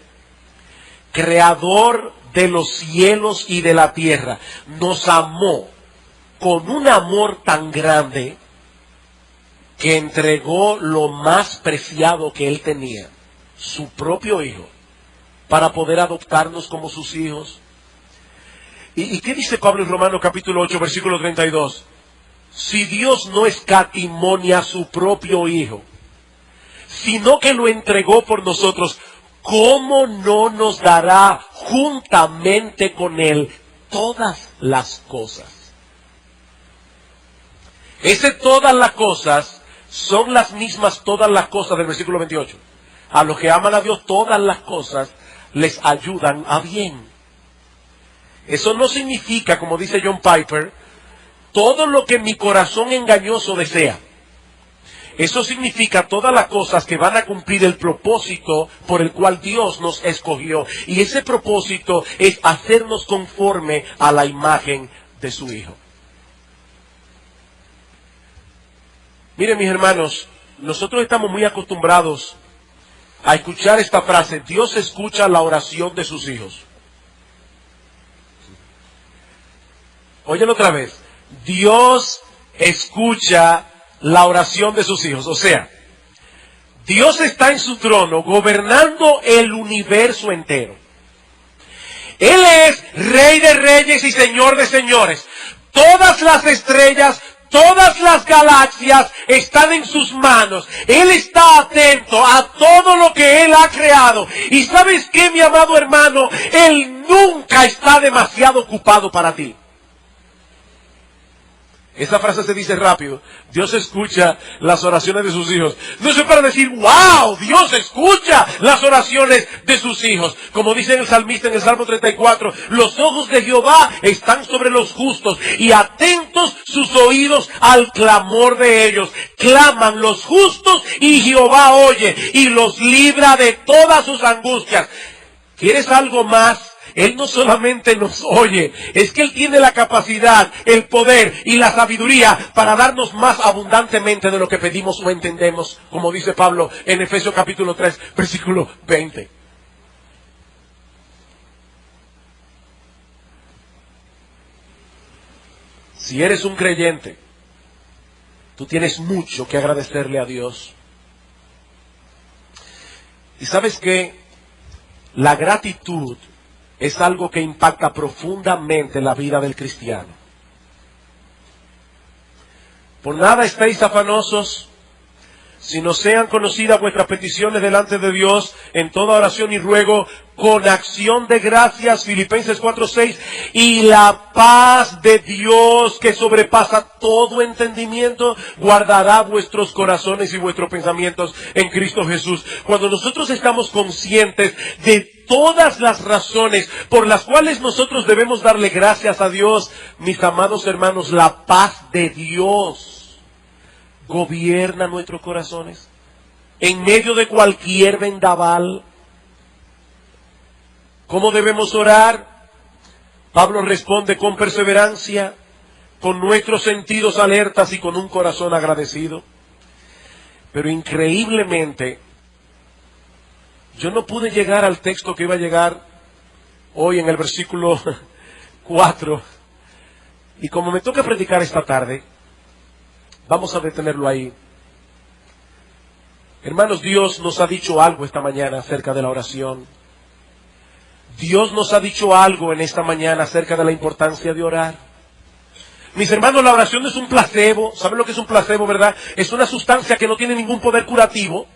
creador de los cielos y de la tierra, nos amó con un amor tan grande que entregó lo más preciado que Él tenía, su propio Hijo, para poder adoptarnos como sus hijos. ¿Y qué dice Pablo en Romanos capítulo 8, versículo 32? Si Dios no escatimonia a su propio Hijo, sino que lo entregó por nosotros, ¿cómo no nos dará juntamente con Él todas las cosas? Ese todas las cosas son las mismas todas las cosas del versículo 28. A los que aman a Dios, todas las cosas les ayudan a bien. Eso no significa, como dice John Piper, todo lo que mi corazón engañoso desea. Eso significa todas las cosas que van a cumplir el propósito por el cual Dios nos escogió. Y ese propósito es hacernos conforme a la imagen de su Hijo. Miren, mis hermanos, nosotros estamos muy acostumbrados a escuchar esta frase: Dios escucha la oración de sus hijos. Óyelo otra vez. Dios escucha la oración de sus hijos. O sea, Dios está en su trono gobernando el universo entero. Él es Rey de reyes y Señor de señores. Todas las estrellas, todas las galaxias están en sus manos. Él está atento a todo lo que Él ha creado. Y ¿sabes qué, mi amado hermano? Él nunca está demasiado ocupado para ti. Esta frase se dice rápido. Dios escucha las oraciones de sus hijos. No es para decir, wow, Dios escucha las oraciones de sus hijos. Como dice el salmista en el Salmo 34, los ojos de Jehová están sobre los justos y atentos sus oídos al clamor de ellos. Claman los justos y Jehová oye y los libra de todas sus angustias. ¿Quieres algo más? Él no solamente nos oye, es que Él tiene la capacidad, el poder y la sabiduría para darnos más abundantemente de lo que pedimos o entendemos, como dice Pablo en Efesios capítulo 3, versículo 20. Si eres un creyente, tú tienes mucho que agradecerle a Dios. Y sabes que la gratitud es algo que impacta profundamente la vida del cristiano. Por nada estéis afanosos, sino sean conocidas vuestras peticiones delante de Dios en toda oración y ruego con acción de gracias. Filipenses 4:6. Y la paz de Dios, que sobrepasa todo entendimiento, guardará vuestros corazones y vuestros pensamientos en Cristo Jesús. Cuando nosotros estamos conscientes de todas las razones por las cuales nosotros debemos darle gracias a Dios, mis amados hermanos, la paz de Dios gobierna nuestros corazones en medio de cualquier vendaval. ¿Cómo debemos orar? Pablo responde: con perseverancia, con nuestros sentidos alertas y con un corazón agradecido. Pero increíblemente, yo no pude llegar al texto que iba a llegar hoy en el versículo 4. Y como me toca predicar esta tarde, vamos a detenerlo ahí. Hermanos, Dios nos ha dicho algo esta mañana acerca de la oración. Dios nos ha dicho algo en esta mañana acerca de la importancia de orar. Mis hermanos, la oración no es un placebo. ¿Saben lo que es un placebo, verdad? Es una sustancia que no tiene ningún poder curativo,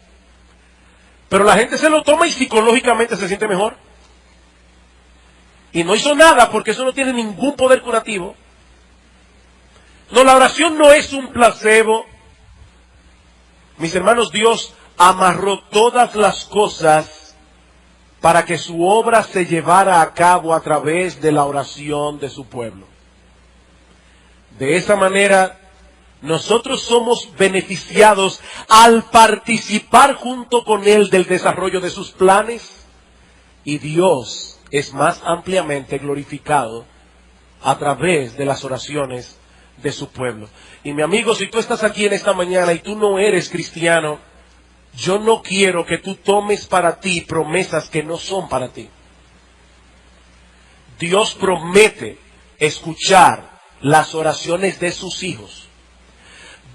pero la gente se lo toma y psicológicamente se siente mejor. Y no hizo nada porque eso no tiene ningún poder curativo. No, la oración no es un placebo. Mis hermanos, Dios amarró todas las cosas para que su obra se llevara a cabo a través de la oración de su pueblo. De esa manera, nosotros somos beneficiados al participar junto con Él del desarrollo de sus planes, y Dios es más ampliamente glorificado a través de las oraciones de su pueblo. Y mi amigo, si tú estás aquí en esta mañana y tú no eres cristiano, yo no quiero que tú tomes para ti promesas que no son para ti. Dios promete escuchar las oraciones de sus hijos.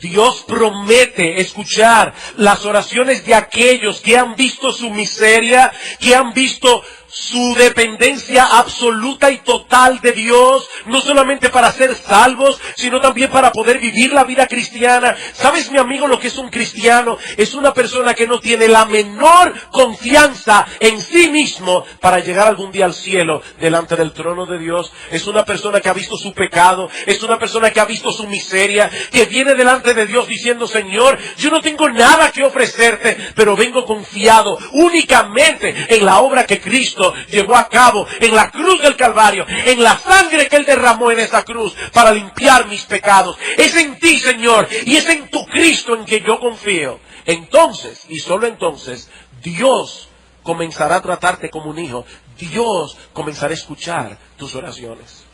Dios promete escuchar las oraciones de aquellos que han visto su miseria, que han visto su dependencia absoluta y total de Dios, no solamente para ser salvos, sino también para poder vivir la vida cristiana. ¿Sabes, mi amigo, lo que es un cristiano? Es una persona que no tiene la menor confianza en sí mismo para llegar algún día al cielo delante del trono de Dios. Es una persona que ha visto su pecado, es una persona que ha visto su miseria, que viene delante de Dios diciendo: Señor, yo no tengo nada que ofrecerte, pero vengo confiado únicamente en la obra que Cristo llevó a cabo en la cruz del Calvario, en la sangre que Él derramó en esa cruz para limpiar mis pecados. Es en ti, Señor, y es en tu Cristo en que yo confío. Entonces, y solo entonces, Dios comenzará a tratarte como un hijo. Dios comenzará a escuchar tus oraciones.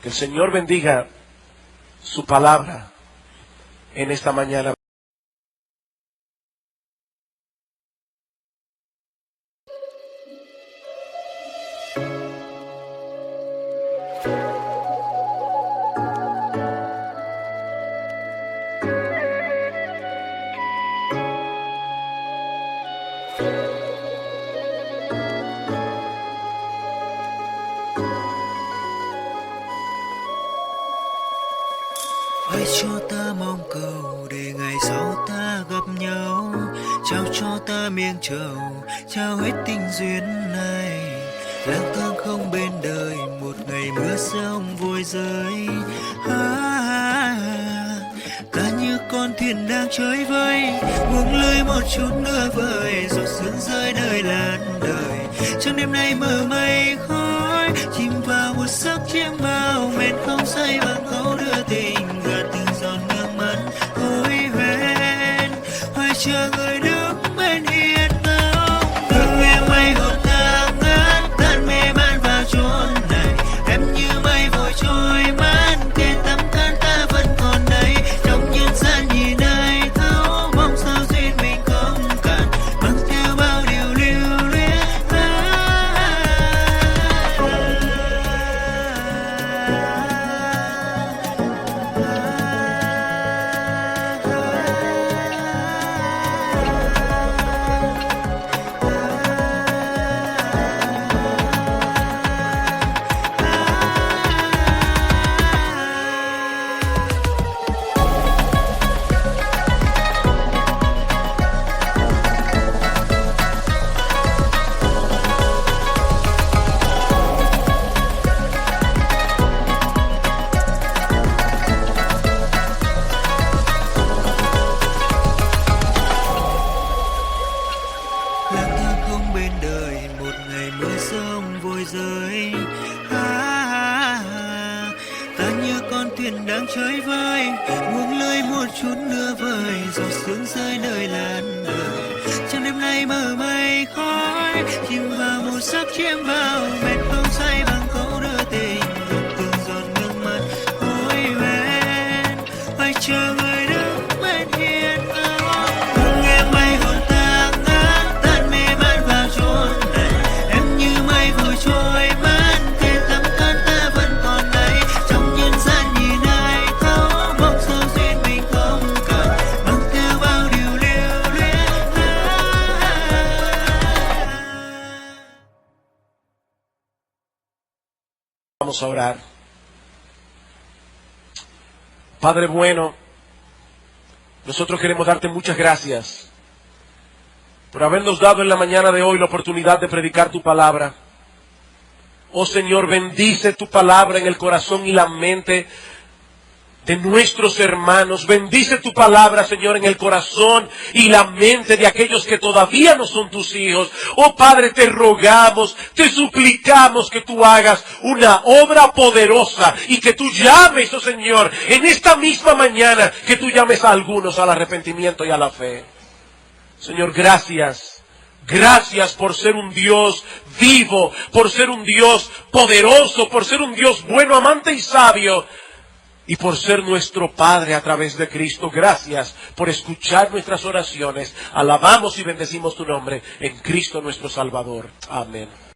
Que el Señor bendiga su palabra en esta mañana. Hãy cho ta mong cầu để ngày sau ta gặp nhau, trao cho ta miếng trầu, trao hết tình duyên này. Lang thang không bên đời, một ngày mưa rông vội rơi. Ta như con thuyền đang trôi vơi, buông lơi một chút nữa vời, giọt sương rơi nơi làn đời. Trong đêm nay mờ mây khói, chìm vào một giấc chiêm bao, mệt không say bằng câu đưa tình, gạt từng giọt nước mắt hối hẹn. Hoài chờ người đứng bên hiên ngang, hương nghe mây hồn ta ngát, tan mê man vào chốn này. Em như mây vội trôi mất, kề tấm thân ta vẫn còn đây. Trong nhân gian nhìn ai thấu, mong sao duyên mình không cạn, mang theo bao điều lưu luyến. Lang thang không bên đời, một ngày mưa rông vội rơi. Ta như con thuyền đang chơi vơi, buông lơi một chút nữa vời, giọt sương rơi nơi làn đời. Trong đêm nay mờ mây khói, chìm vào một giấc chiêm bao, mệt không say bằng câu đưa tình, gạt từng giọt nước mắt hối hẹn. Hoài chờ người đứng bên hiên ngang, hương nghe mây hồn ta ngát, tan mê man vào chốn này. Em như mây vội trôi mất, kề tấm thân ta vẫn còn đây. Trong nhân gian nhìn ai thấu, mong sao duyên mình không cạn, mang theo bao điều lưu luyến. Vamos a orar. Padre bueno, nosotros queremos darte muchas gracias por habernos dado en la mañana de hoy la oportunidad de predicar tu palabra. Oh Señor, bendice tu palabra en el corazón y la mente de nuestros hermanos. Bendice tu palabra, Señor, en el corazón y la mente de aquellos que todavía no son tus hijos. Oh Padre, te rogamos, te suplicamos que tú hagas una obra poderosa y que tú llames, oh Señor, en esta misma mañana, que tú llames a algunos al arrepentimiento y a la fe. Señor, gracias. Gracias por ser un Dios vivo, por ser un Dios poderoso, por ser un Dios bueno, amante y sabio, y por ser nuestro Padre a través de Cristo. Gracias por escuchar nuestras oraciones. Alabamos y bendecimos tu nombre en Cristo nuestro Salvador. Amén.